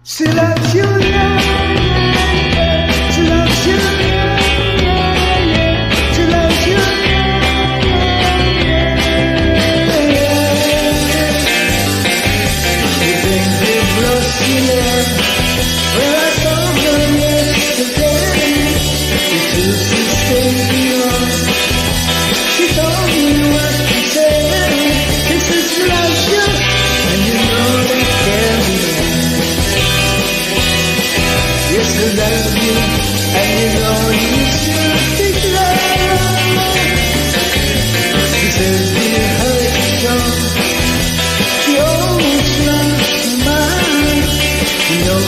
She loves you, she loves you, she loves you. You bring me close to you. When I saw her yesterday, you two sisters beyond. She told me what to say. This is love's you, and you know that can't be wrong. Yes, I love you, and you know you should be glad. She says we hurt you so. She always loves my mind. You know,